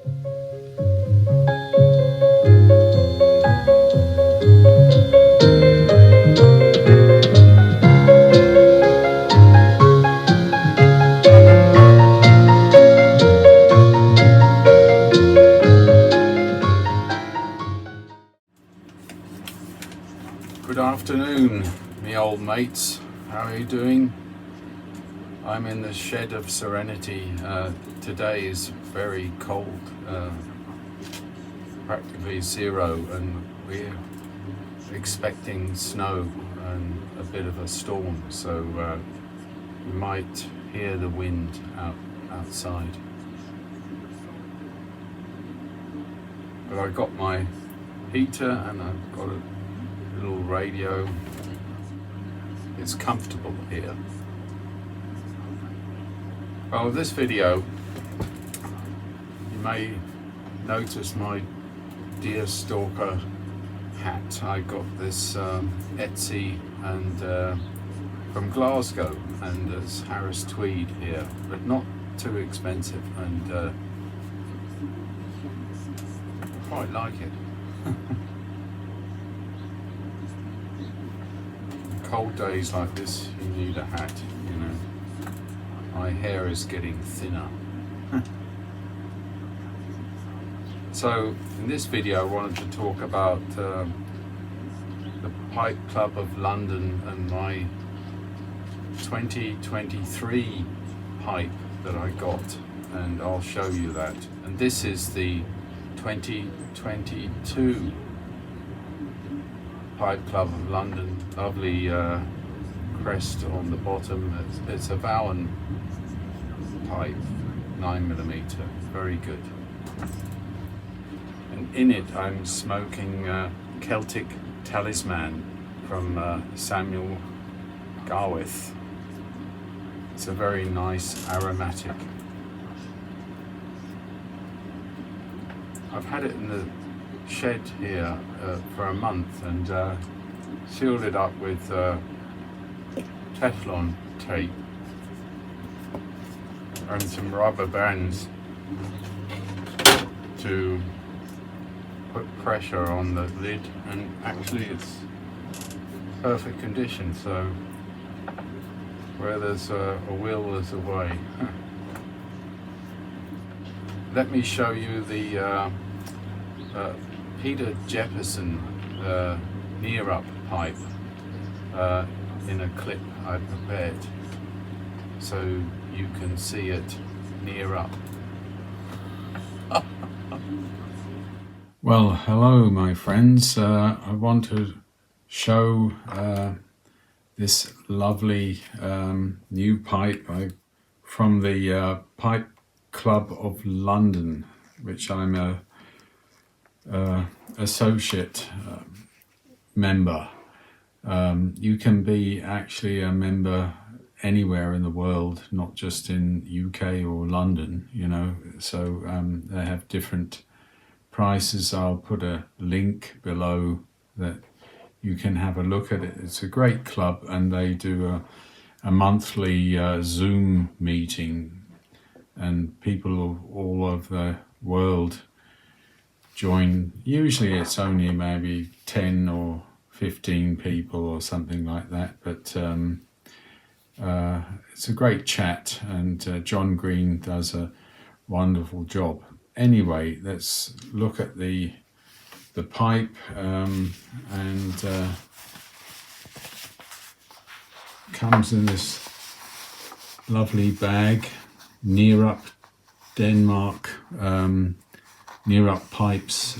Good afternoon, me old mates. How are you doing? I'm in the shed of serenity. Today is very cold, practically zero, and we're expecting snow and a bit of a storm, so you might hear the wind outside. But I got my heater and I've got a little radio. It's comfortable here. Well, this video, you may notice my deer stalker hat. I got this Etsy and from Glasgow, and it's Harris tweed here, but not too expensive, and I quite like it. Cold days like this, you need a hat, you know. My hair is getting thinner. So in this video I wanted to talk about the Pipe Club of London and my 2023 pipe that I got, and I'll show you that. And this is the 2022 Pipe Club of London. Lovely crest on the bottom. It's a Bowen pipe, 9mm, very good. And in it I'm smoking Celtic Talisman from Samuel Garwith. It's a very nice aromatic. I've had it in the shed here for a month and sealed it up with Teflon tape and some rubber bands to put pressure on the lid, and actually it's perfect condition, so where there's a will there's a way. Let me show you the Peder Jeppesen Neerup pipe in a clip I prepared, so you can see it near up. Well, hello my friends. I want to show this lovely new pipe from the Pipe Club of London, which I'm a associate member. You can be actually a member anywhere in the world, not just in UK or London, you know, so they have different prices. I'll put a link below that you can have a look at it. It's a great club, and they do a monthly Zoom meeting, and people all over the world join. Usually it's only maybe 10 or 15 people or something like that, but it's a great chat, and John Green does a wonderful job. Anyway, let's look at the pipe, and comes in this lovely bag. Neerup, Denmark. Neerup Pipes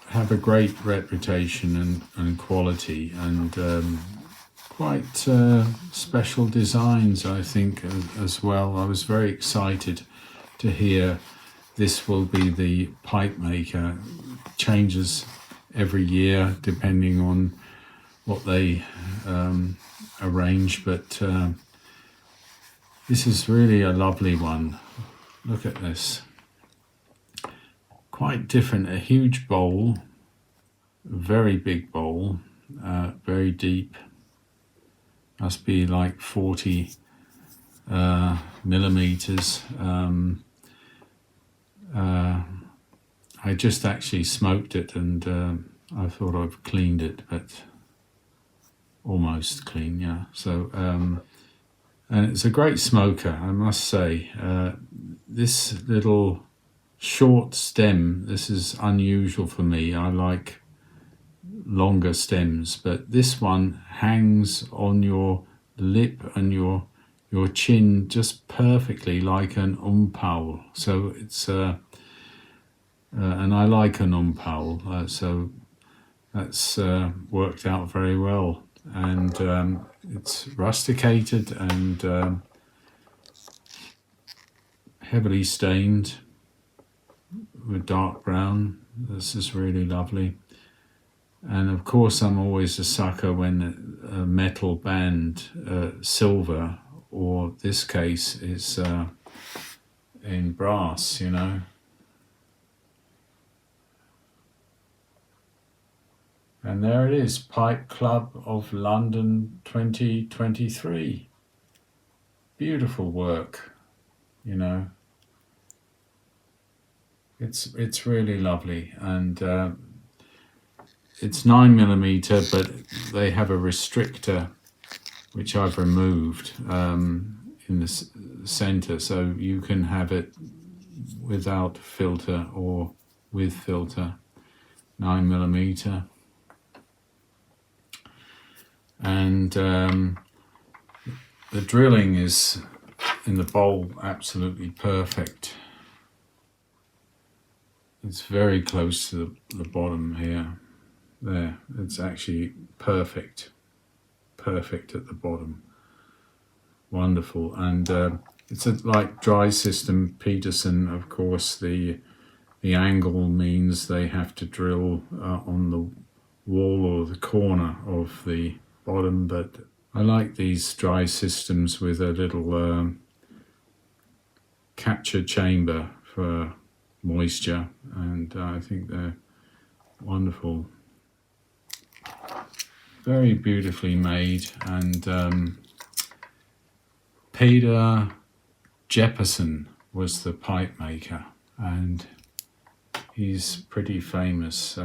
have a great reputation and quality, and quite special designs, I think, as well. I was very excited to hear this will be the pipe maker. Changes every year depending on what they arrange, but this is really a lovely one. Look at this. Quite different. A huge bowl, a very big bowl, very deep. Must be like 40 millimeters. I just actually smoked it, and I thought I've cleaned it, but almost clean, yeah. So, and it's a great smoker, I must say. This little short stem, this is unusual for me. I like longer stems, but this one hangs on your lip and your chin just perfectly, like an umpal. So it's and I like an umpal, so that's worked out very well. And it's rusticated and heavily stained with dark brown. This is really lovely. And of course, I'm always a sucker when a metal band, silver, or this case is in brass, you know. And there it is, Pipe Club of London 2023. Beautiful work, you know. It's really lovely, and it's 9mm, but they have a restrictor which I've removed in the center, so you can have it without filter or with filter. 9mm, and the drilling is in the bowl absolutely perfect. It's very close to the bottom here. There, it's actually perfect at the bottom. Wonderful. And it's a like dry system Peterson. Of course, the angle means they have to drill on the wall or the corner of the bottom, but I like these dry systems with a little capture chamber for moisture, and I think they're wonderful. Very beautifully made, and Peder Jeppesen was the pipe maker, and he's pretty famous.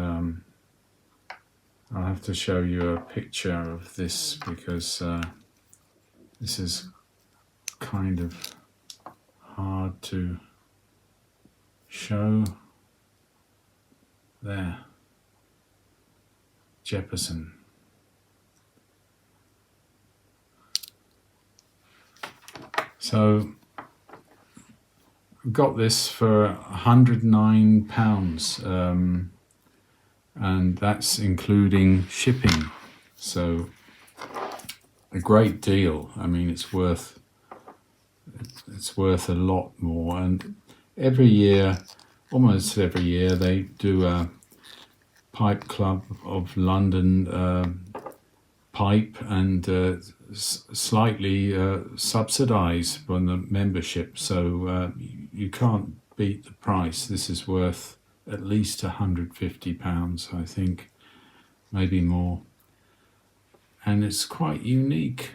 I'll have to show you a picture of this because this is kind of hard to show. There, Jeppesen. So got this for £109, and that's including shipping. So a great deal. I mean, it's worth a lot more. And every year, almost every year, they do a Pipe Club of London pipe, and slightly subsidised on the membership, so you can't beat the price. This is worth at least £150, I think, maybe more, and it's quite unique.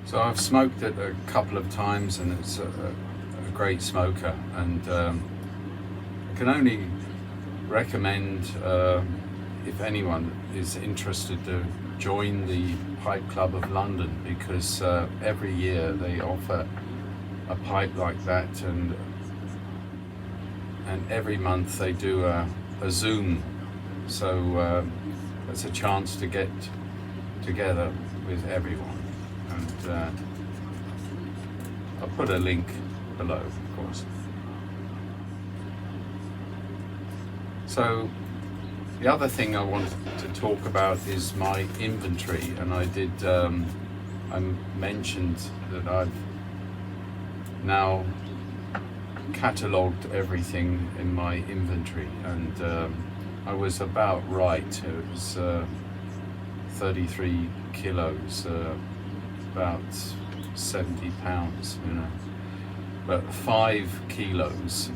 So I've smoked it a couple of times, and it's a great smoker, and I can only recommend if anyone is interested to join the Pipe Club of London, because every year they offer a pipe like that, and every month they do a Zoom, so it's a chance to get together with everyone, and I'll put a link below, of course. So the other thing I wanted to talk about is my inventory, and I mentioned that I've now catalogued everything in my inventory, and I was about right. It was 33 kilos, about 70 pounds, you know, but 5 kilos,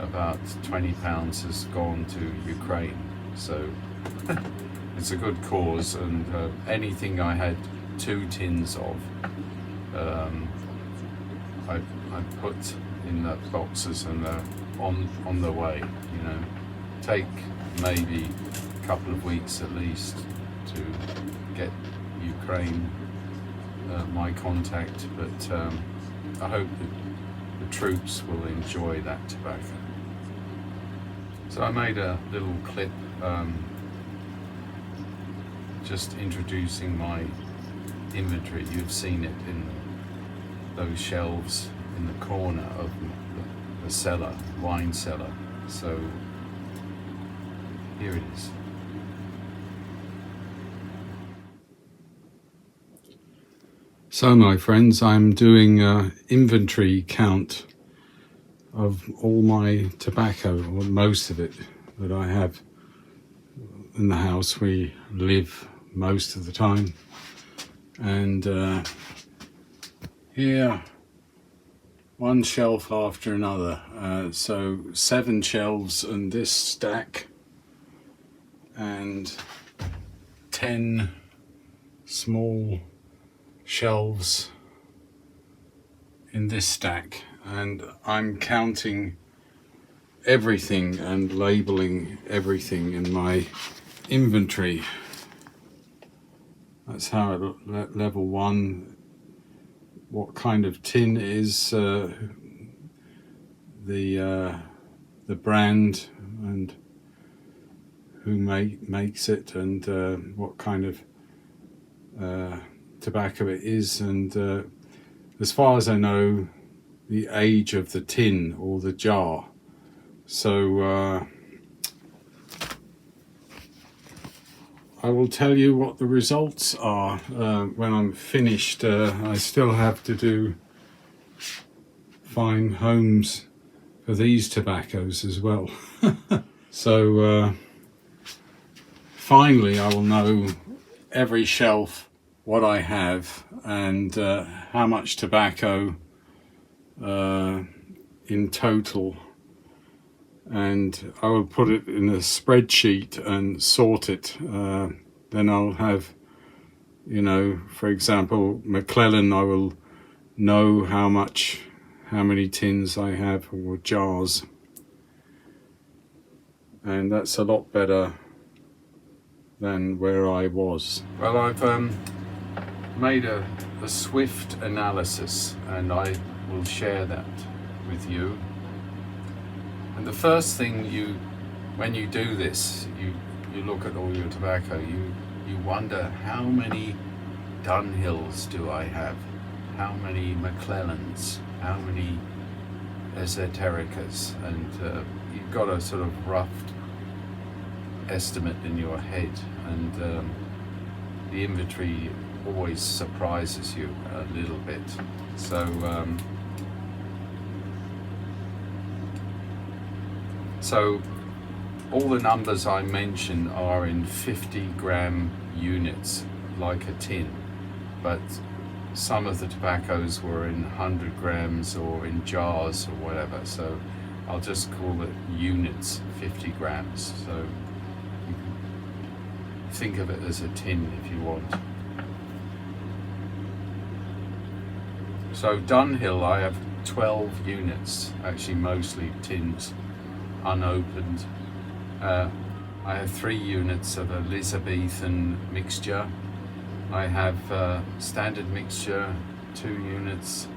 about 20 pounds, has gone to Ukraine, so it's a good cause. And anything I had 2 tins of um, I put in the boxes, and they're on the way. You know, take maybe a couple of weeks at least to get Ukraine my contact, but I hope that the troops will enjoy that tobacco. So I made a little clip just introducing my inventory. You've seen it in those shelves in the corner of the cellar, wine cellar. So here it is. So my friends, I'm doing an inventory count of all my tobacco, or most of it, that I have in the house we live most of the time. And here, one shelf after another. So 7 shelves in this stack, and 10 small shelves in this stack, and I'm counting everything and labeling everything in my inventory. That's how it level 1, what kind of tin is, the brand and who makes it, and what kind of tobacco it is, and as far as I know, the age of the tin or the jar. So I will tell you what the results are when I'm finished. I still have to find homes for these tobaccos as well. So finally I will know every shelf what I have, and how much tobacco in total, and I will put it in a spreadsheet and sort it. Then I'll have, you know, for example, McClellan, I will know how many tins I have, or jars, and that's a lot better than where I was. Well, I've made a swift analysis, and I will share that with you. And the first thing when you do this, you look at all your tobacco, you wonder, how many Dunhills do I have? How many McClellans? How many Esotericas? And you've got a sort of rough estimate in your head, and the inventory always surprises you a little bit. So so all the numbers I mention are in 50-gram units, like a tin, but some of the tobaccos were in 100 grams or in jars or whatever, so I'll just call it units, 50 grams. So you can think of it as a tin if you want. So Dunhill, I have 12 units, actually mostly tins, unopened. I have 3 units of Elizabethan mixture. I have standard mixture, 2 units,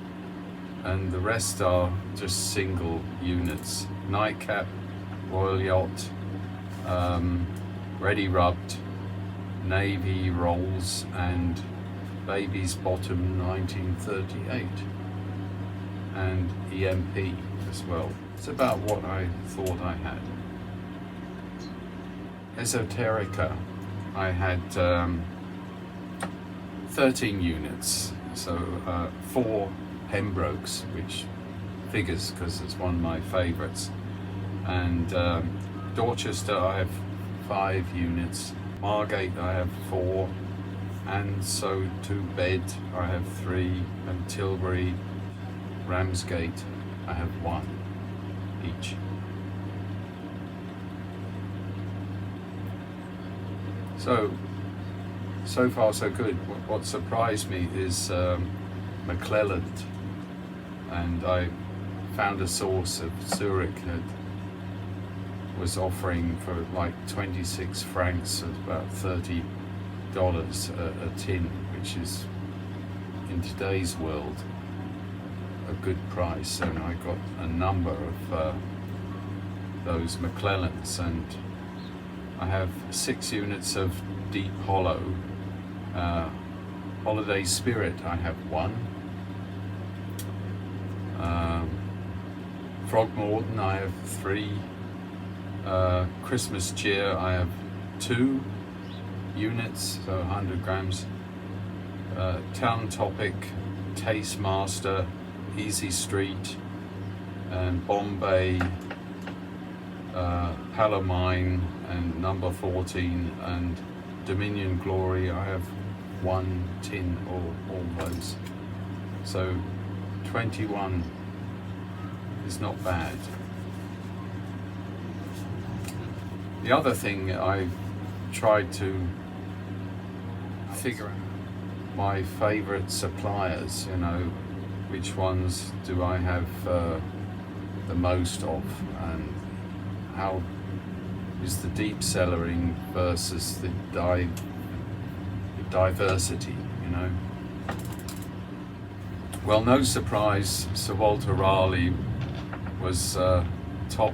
and the rest are just single units. Nightcap, Royal Yacht, Ready Rubbed, Navy Rolls, and Baby's Bottom 1938, and EMP as well. It's about what I thought I had. Esoterica, I had 13 units, so 4 Pembrokes, which figures because it's one of my favourites, and Dorchester I have 5 units, Margate I have 4, and so to Bed I have 3, and Tilbury, Ramsgate I have 1 each. So far so good. What surprised me is McClelland, and I found a source of Zurich that was offering for like 26 francs, about $30 a tin, which is in today's world a good price. And I got a number of those McClellans, and I have 6 units of Deep Hollow. Holiday Spirit I have 1. Throgmorton I have 3. Christmas Cheer I have 2 units, so 100 grams. Town Topic, Taste Master, Easy Street, and Bombay, Palomine, and Number 14, and Dominion Glory. I have 1 tin, all those. So 21 is not bad. The other thing I tried to figure out my favorite suppliers, which ones do I have the most of, and how is the deep cellaring versus the diversity, Well, no surprise, Sir Walter Raleigh was top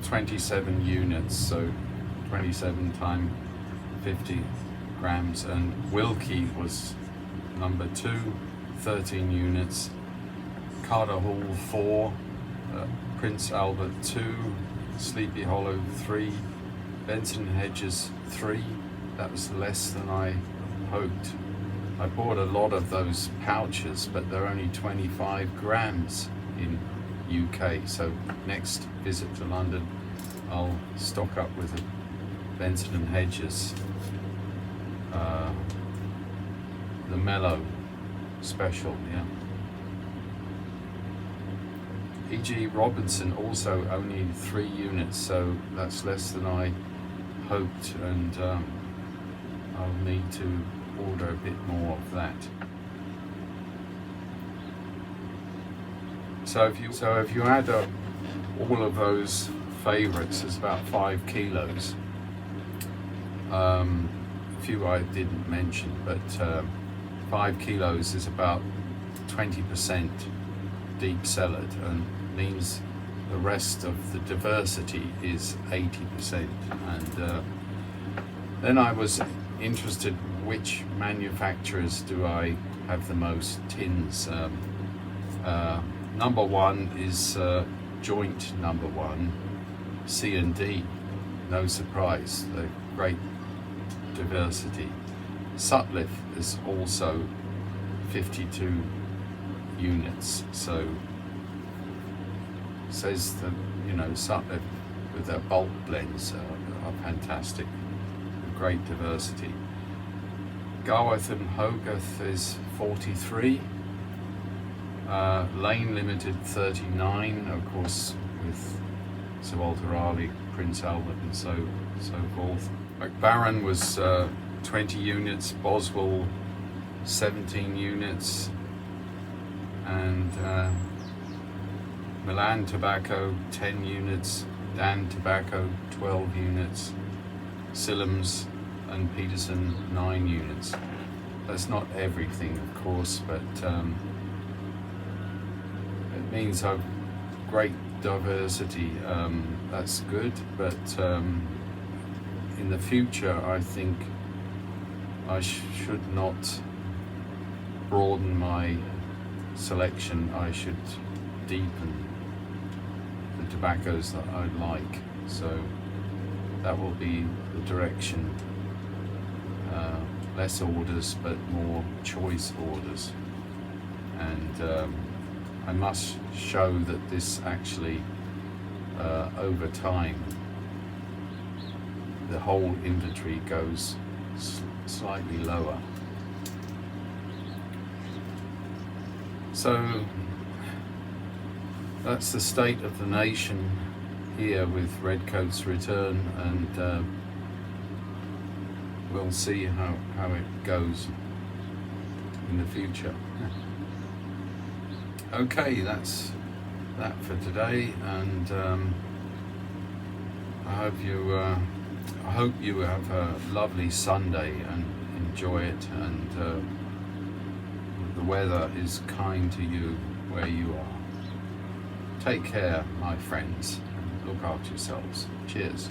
27 units, so 27 times 50 grams, and Wilkie was number 2, 13 units, Carter Hall 4, Prince Albert 2, Sleepy Hollow 3, Benson Hedges 3. That was less than I hoped. I bought a lot of those pouches, but they're only 25 grams in UK, so next visit to London I'll stock up with a Benson and Hedges, the Mellow Special, E.G. Robinson also only 3 units, so that's less than I hoped, and I'll need to order a bit more of that. So if you add up all of those favourites, it's about 5 kilos. A few I didn't mention, but 5 kilos is about 20% deep cellared, and means the rest of the diversity is 80%. And then I was interested, which manufacturers do I have the most tins? Number 1 is joint number 1, C&D. No surprise, the great diversity. Sutliff is also 52 units, so says that Sutliff with their bulk blends are fantastic, great diversity. Garworth and Hogarth is 43, Lane Limited 39, of course with Sir Walter Raleigh, Prince Albert, and so forth. McBaron was 20 units, Boswell 17 units, and Milan Tobacco 10 units, Dan Tobacco 12 units, Sillams and Peterson 9 units. That's not everything, of course, but it means I've great diversity. That's good, but in the future I think I should not broaden my selection. I should deepen the tobaccos that I like, so that will be the direction. Less orders but more choice orders, and I must show that this actually over time the whole inventory goes slightly lower. So that's the state of the nation here with Redcoat's return, and we'll see how it goes in the future. Okay, that's that for today, and I hope you have a lovely Sunday and enjoy it, and the weather is kind to you where you are. Take care, my friends, and look after yourselves. Cheers.